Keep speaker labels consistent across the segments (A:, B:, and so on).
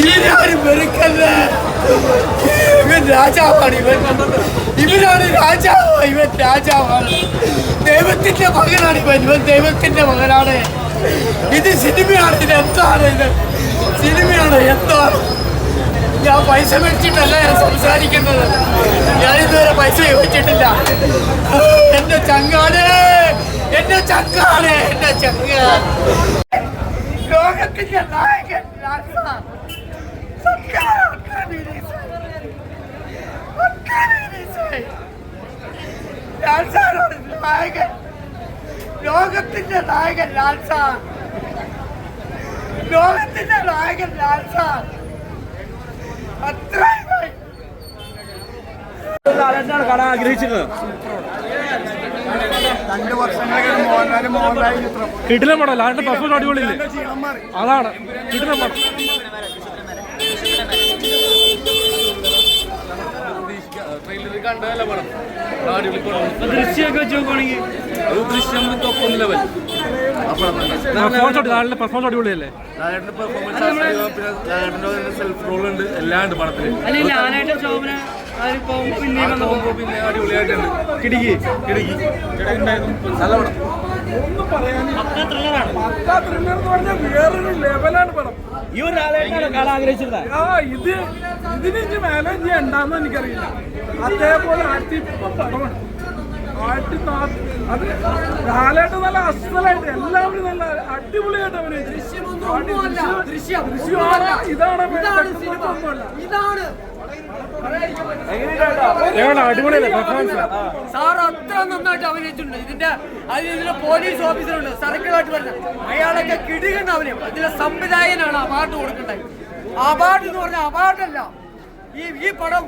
A: ഇവരാരും വെറുക്കല്ലേ. ഇവൻ രാജാവാണ്. ഇവനാണ് രാജാവ്. ഇവൻ രാജാവാണ്. ദൈവത്തിന്റെ മകനാണ് ഇവൻ ദൈവത്തിന്റെ മകനാണ്. ഇത് സിനിമയാണ്. ഇത് എന്താണ്? ഇത് സിനിമയാണ്. എന്താണ്? ഞാൻ പൈസ മേടിച്ചിട്ടല്ല ഞാൻ സംസാരിക്കുന്നത്. ഞാൻ ഇതുവരെ പൈസ ചോദിച്ചിട്ടില്ല. എന്റെ ചങ്ങാണ്, എന്റെ ചങ്കാണ്, എന്റെ ചങ്ങ. ലോകത്തിന്റെ നായകൻ നായകൻ, ലോകത്തിന്റെ നായകൻ ലാൽ സാർ, ലോകത്തിന്റെ നായകൻ ലാൽ സാർ.
B: കാണാൻ ആഗ്രഹിച്ചിരുന്നത്
C: 2 വർഷങ്ങളൊക്കെ മോഹൻലാൽ ചിത്രം
B: കിടിലം പടം. ലാലിന്റെ പെർഫോമൻസ് അടിപൊളിയില്ലേ? അതാണ് കിടിലം പടം.
D: ദൃശ്യമൊക്കെ വെച്ച് നോക്കുവാണെങ്കിൽ
B: ലാലിന്റെ പെർഫോമൻസ് അടിപൊളിയല്ലേ?
C: സെൽഫ് റോൾ ഉണ്ട്, എല്ലാം ഉണ്ട് പടത്തിൽ.
D: ലാലായിട്ട് ശോഭന
C: പിന്നെ അടിപൊളിയായിട്ടുണ്ട്.
B: കിടുക്കി
C: നല്ല പടം.
E: വേറൊരു ലെവലാണ് പടം.
B: ഈ ഒരു ലാലായിട്ടാണ് കാണാൻ ആഗ്രഹിച്ചിരുന്നത്.
E: ഇതിന് മാനേജ് ചെയ്യണ്ടെന്ന് എനിക്കറിയില്ല. അതേപോലെ പടമാണ്. അത് ലാലായിട്ട് നല്ല അസലായിട്ട് എല്ലാവരും നല്ല അടിപൊളിയായിട്ട് അഭിനയിച്ചു.
B: അടിപൊളിയല്ലേ പെർഫോമൻസ്?
A: സാർ അത്ര നന്നായിട്ട് അഭിനയിച്ചിട്ടുണ്ട്. ഇതിലെ പോലീസ് ഓഫീസറുണ്ട്, സർക്കിളായിട്ട് വരുന്നത്, അയാളൊക്കെ കിടുകണ്ട അഭിനയം. ഇതിലെ സംവിധായകനാണ് അവാർഡ് കൊടുക്കേണ്ടത്. അവാർഡ് എന്ന് പറഞ്ഞാൽ അവാർഡല്ല. ഈ പടം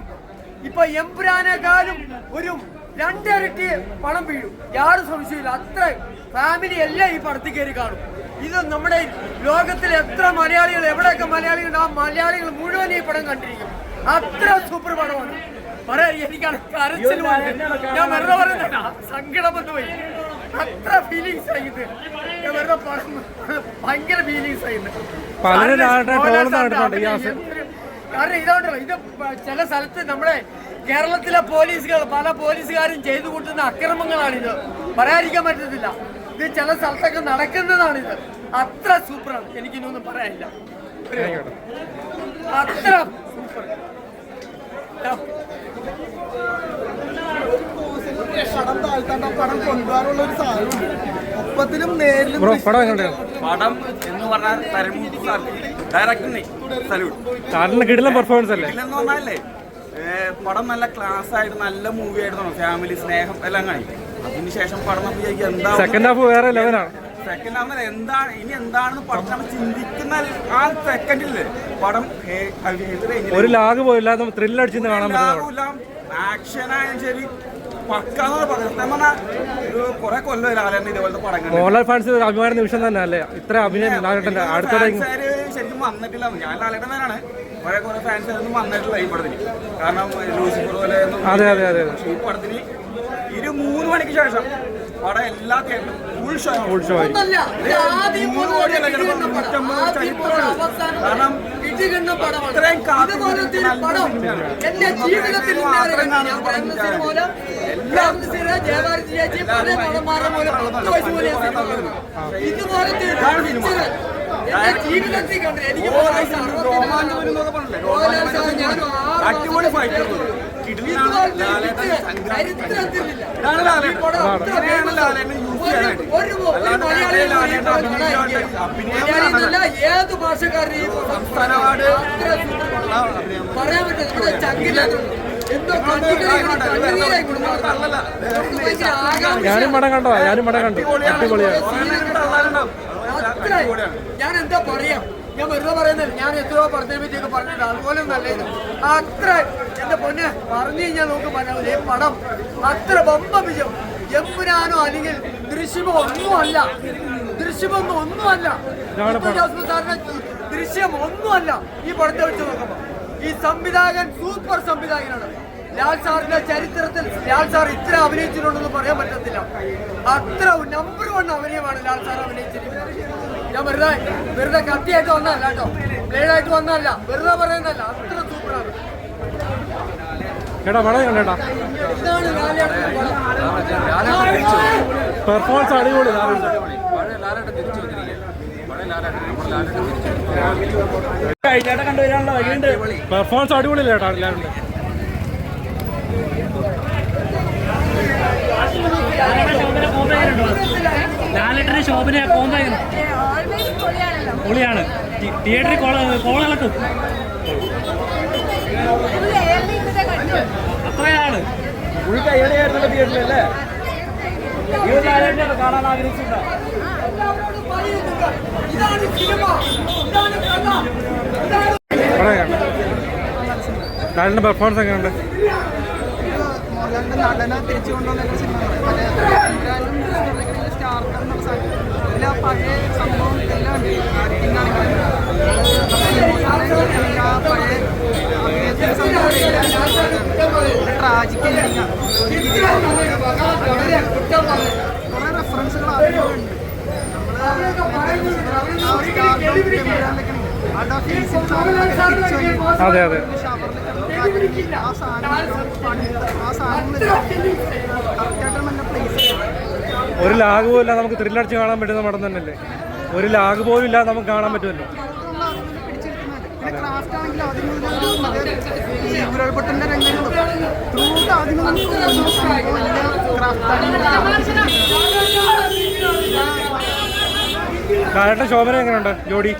A: ഇപ്പൊ എംപുരാനേക്കാളും ഒരു 2 ഇരട്ടി പണം വീഴും, യാതൊരു സംശയമില്ല. അത്ര ഫാമിലി എല്ലാം ഈ പടത്തിൽ കയറി കാണും. ഇത് നമ്മുടെ ലോകത്തിലെ എത്ര മലയാളികൾ, എവിടെയൊക്കെ മലയാളികൾ, ആ മലയാളികൾ മുഴുവൻ ഈ പടം കണ്ടിരിക്കും. അത്ര സൂപ്പർ പടമാണ്. എനിക്കാണ് കരച്ചിൽ. ഞാൻ വെറുതെ പറയുന്നില്ല, സങ്കടം വന്നു പോയി. അത്ര ഫീലിങ്സ് ആയത്. ഞാൻ വെറുതെ ഭയങ്കര ഫീലിങ്സ് ആയിരുന്നു. കാരണം ഇതുകൊണ്ടല്ലോ, ഇത് ചില സ്ഥലത്ത് നമ്മുടെ കേരളത്തിലെ പല പോലീസുകാരും ചെയ്തു കൂട്ടുന്ന അക്രമങ്ങളാണിത്. പറയാതിരിക്കാൻ പറ്റത്തില്ല. ഇത് ചില സ്ഥലത്തൊക്കെ നടക്കുന്നതാണിത്. അത്ര സൂപ്പറാണ്. എനിക്കിനൊന്നും പറയാനില്ല. അത്ര സൂപ്പർ.
C: പടം കൊണ്ടുപോകാനുള്ള ഒരു സാധനമുണ്ട്. ഒപ്പത്തിലും നേരിലും
B: പടം
C: എന്ന് പറഞ്ഞാൽ ഡയറക്ടറിനെ സല്യൂട്ട്.
B: കിടിലം പെർഫോമൻസ് അല്ലേ?
C: എന്ന് പറഞ്ഞാലേ പടം നല്ല ക്ലാസ് ആയിട്ട് നല്ല മൂവി ആയിരുന്നു. ഫാമിലി സ്നേഹം എല്ലാം കാണിക്കും. അതിനുശേഷം പടം എന്താ
B: സെക്കൻഡ് ഹാഫ് വേറെ ലെവലാണ്.
C: സെക്കൻഡ് ഹാഫ് എന്താണ് ഇനി എന്താണെന്ന് പടം നമ്മൾ ചിന്തിക്കുന്ന ആ സെക്കൻഡില് പടം
B: ഒരു ലാഗ് പോയില്ല. ത്രില്ലടിച്ച് കാണാൻ പറ്റില്ല.
C: ആക്ഷൻ ആയാലും ശരി പക്കാന്ന് പറഞ്ഞാൽ കുറെ കൊല്ലം ലാലേട്ടൻ ഇതേപോലത്തെ പടങ്ങൾ.
B: മോഹൻലാൽ ഫാൻസ് അഭിമാന നിമിഷം തന്നെ അല്ലേ ഇത്ര അഭിനയം ലാലേട്ടന്റെ?
C: ശരിക്കും വന്നിട്ടില്ല. ഞാൻ ലാലേട്ടൻ ഫാനാണ്. കുറെ ഫാൻസ് ഒന്നും വന്നിട്ടില്ല ഈ പടത്തിന്. കാരണം ലൂസിഫർ പോലെ ഈ പടത്തിന് 3 മണിക്ക് ശേഷം പടം എല്ലാ തിയേറ്ററിലും ഫുൾ ഷോ
A: കാരണം ഇത്രയും എന്റെ ജീവിതത്തിൽ ജീവിതത്തിൽ കണ്ടു. എനിക്ക്
C: അടിപൊളി ഫൈറ്റ്.
A: ഏത് ഭാഷക്കാരനെയും പറയാൻ പറ്റില്ല. ചങ്കിലാണ്
B: ഞാനും പടം കണ്ടോ? ഞാനും പടം കണ്ടു. അടിപൊളിയാണ്.
A: ഞാൻ എന്താ പറയാ, ഞാൻ വെറുതെ പറയുന്നില്ല. ഞാൻ എത്രയോ പറഞ്ഞതിനൊക്കെ പറഞ്ഞിട്ടുണ്ട്. അതുപോലെ നല്ലത് അത്ര എന്റെ പൊന്നെ പറഞ്ഞു കഴിഞ്ഞാൽ നമുക്ക് പറയാം. ഈ പടം അത്ര ബമ്പ വിജയം. എമ്പുരാനോ അല്ലെങ്കിൽ ദൃശ്യമോ ഒന്നുമല്ല. ഒന്നുമല്ല. സാറിന്റെ ദൃശ്യം ഒന്നുമല്ല. ഈ പടത്തെ വെച്ച് നോക്കുമ്പോ ഈ സംവിധായകൻ സൂപ്പർ സംവിധായകനാണ്. ലാൽ സാറിന്റെ ചരിത്രത്തിൽ ലാൽ സാർ ഇത്ര അഭിനയിച്ചിട്ടുണ്ടെന്ന് പറയാൻ പറ്റത്തില്ല. അത്ര നമ്പർ 1 അഭിനയമാണ് ലാൽ സാർ അഭിനയിച്ചിരിക്കുന്നത്. ഞാൻ വെറുതെ കത്തിയായിട്ട് വന്നതല്ല കേട്ടോ, ബ്ലേഡായിട്ട് വന്നതല്ല, വെറുതെ പറയുന്നതല്ല, അത്ര സൂപ്പറാണ്.
B: എടാ പടം കണ്ടേട്ടാ,
A: ഇതാണ് ലാലേട്ടൻ്റെ പടം.
B: പെർഫോമൻസ് അടിപൊളി.
D: കഴിഞ്ഞായിട്ട് കണ്ടുവരാനുള്ള വഴിയുണ്ട്.
B: പെർഫോമൻസ് അടിപൊളിയില്ല ചേട്ടാ എല്ലാവരും.
D: ലാലേട്ടന്റെ ശോഭന കോമ്പോ പൊളിയാണ്. തിയേറ്ററിൽ കോളക്കും അത്രയാണ്.
C: ഫുൾ കയ്യടിയായിരുന്നല്ലോ തിയേറ്ററിലല്ലേ? കാണാൻ ആഗ്രഹിച്ചിട്ടുണ്ടോ?
A: ഇതാണ് സിനിമ, ഇതാണ് കഥ,
B: ലാലിന്റെ പെർഫോമൻസ് എങ്ങനെയുണ്ട്?
F: മോഹൻലാലിന്റെ നടനെ തിരിച്ചു കൊണ്ടുവന്ന സിനിമ സ്റ്റാർക്ക് എന്നുള്ള സാധനം എല്ലാ പഴയ സംഭവം എല്ലാം ഉണ്ട്. ആക്ടിങ്ങാണെങ്കിലും എല്ലാ പഴയ അഭിനയത്തിന്റെ സംഭവം ട്രാജിക് എൻഡിങ്ങാണ്. കുറേ റെഫറൻസുകൾ അതിലുണ്ട്.
B: അതെ അതെ, ഒരു ലാഗ് പോലും ഇല്ലാതെ നമുക്ക് ത്രില്ലടിച്ച് കാണാൻ പറ്റുന്ന പടം തന്നെയല്ലേ? ഒരു ലാഗ് പോലും ഇല്ലാതെ നമുക്ക് കാണാൻ പറ്റുമല്ലോ.
F: ക്രാഫ്റ്റ് ആണെങ്കിലും അതിന് ഉരുൾപൊട്ടന്റെ രംഗങ്ങളും ആദ്യം
B: ലാലേട്ടൻ ശോഭന എങ്ങനെയുണ്ട് ജോഡി?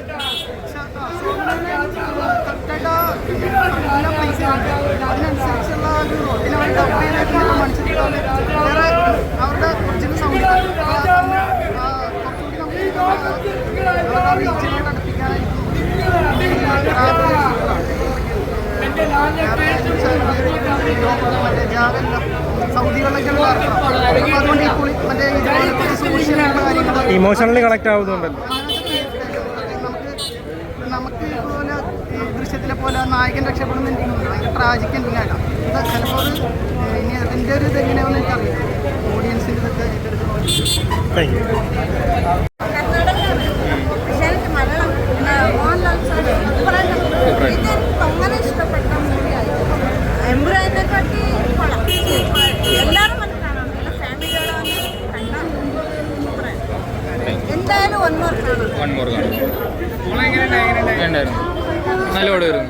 F: അതിനനുസരിച്ചുള്ള ഒരു റോഡിനാണ് ഡബ് ചെയ്തിട്ടുള്ള മനുഷ്യർക്കാണ് വേറെ അവരുടെ ഒറിജിനൽ സൗണ്ട് റീജിയനോട് അടുപ്പിക്കാനായിരിക്കും സൗദികളിലേക്കുള്ള അതുകൊണ്ട് മറ്റേ കാര്യങ്ങൾ
B: ഇമോഷണലി കണക്ട് ആവുന്നുണ്ടല്ലോ.
F: നമുക്ക് ഇതുപോലെ ഈ ദൃശ്യത്തിലെ പോലെ നായകൻ രക്ഷപ്പെടുന്ന എന്തെങ്കിലും ഭയങ്കര ട്രാജിക് എന്തെങ്കിലും ആകാം. ഇത് ചിലപ്പോൾ ഇനി അതിൻ്റെ ഒരു ഇതെങ്ങനെയാണെന്ന് എനിക്കറിയാം. ഓഡിയൻസിൻ്റെ ഇതൊക്കെ
B: താങ്ക് യു.
G: അങ്ങനെ ഇഷ്ടപ്പെട്ട മൂവിയായിരുന്നു. എമ്പുരാനെക്കാട്ടി എല്ലാവരും വന്ന് കാണണം, എല്ലാ ഫാമിലികളാണ് കണ്ടാൽ എന്തായാലും വൺ മോർ കാണണം.
H: നല്ല പടം വരും.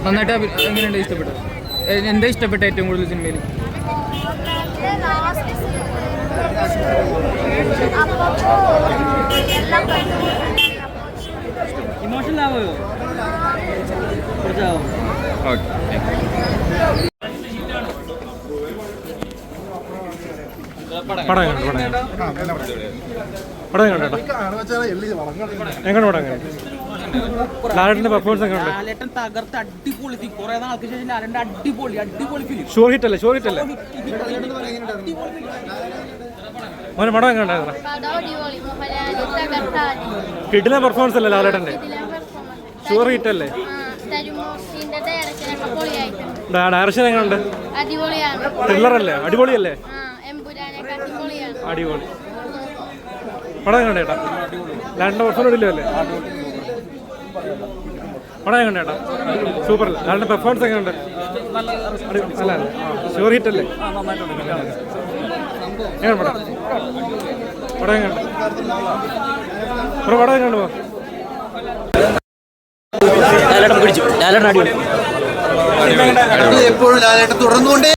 H: നന്നായിട്ട് എങ്ങനെയുണ്ട്? ഇഷ്ടപ്പെട്ടു? എന്താ ഇഷ്ടപ്പെട്ട ഏറ്റവും കൂടുതൽ സിനിമയിൽ?
D: ഇമോഷണൽ ആവുമോ? കുറച്ചാവും.
H: ഓക്കെ.
B: പടം കണ്ടു പടം കണ്ടേട്ടാ, എങ്ങനെ പടം എങ്ങനെ? ലാലേട്ടന്റെ പെർഫോമൻസ് എങ്ങനെയുണ്ട്?
D: ലാലേട്ടൻ തകർത്ത് അടിപൊളി. കുറെ നാൾക്ക് ശേഷം ലാലേട്ടൻ അടിപൊളി ഫിലിം.
B: ഷുവർ ഹിറ്റ് അല്ലേ? മോനെ പടം എങ്ങനെ ഉണ്ടായിരുന്നു? കിടിലൻ പെർഫോമൻസ് അല്ലേ ലാലേട്ടന്റെ? ഷുവർ ഹിറ്റ് അല്ലേ? ഡയറക്ഷൻ എങ്ങനെയുണ്ട്? ത്രില്ലർ അല്ലേ? അടിപൊളിയല്ലേ? അടിപൊളി. പടം എങ്ങനെ ചേട്ടാ? ലാലിന്റെ പെർഫോമൻസ് ഇല്ലല്ലേ? പടം എങ്ങനെ ചേട്ടാ? സൂപ്പർ അല്ലേ? ലാലിന്റെ പെർഫോമൻസ് എങ്ങനെയുണ്ട്? അല്ല അല്ല, ഷുവർ ഹിറ്റ് അല്ലേ? എങ്ങനെ പടം എങ്ങനെയുണ്ട്? പടം എങ്ങനെയുണ്ട്?
I: ലാലേട്ടൻ എപ്പോഴും ലാലേട്ടൻ തുടർന്നുകൊണ്ടേ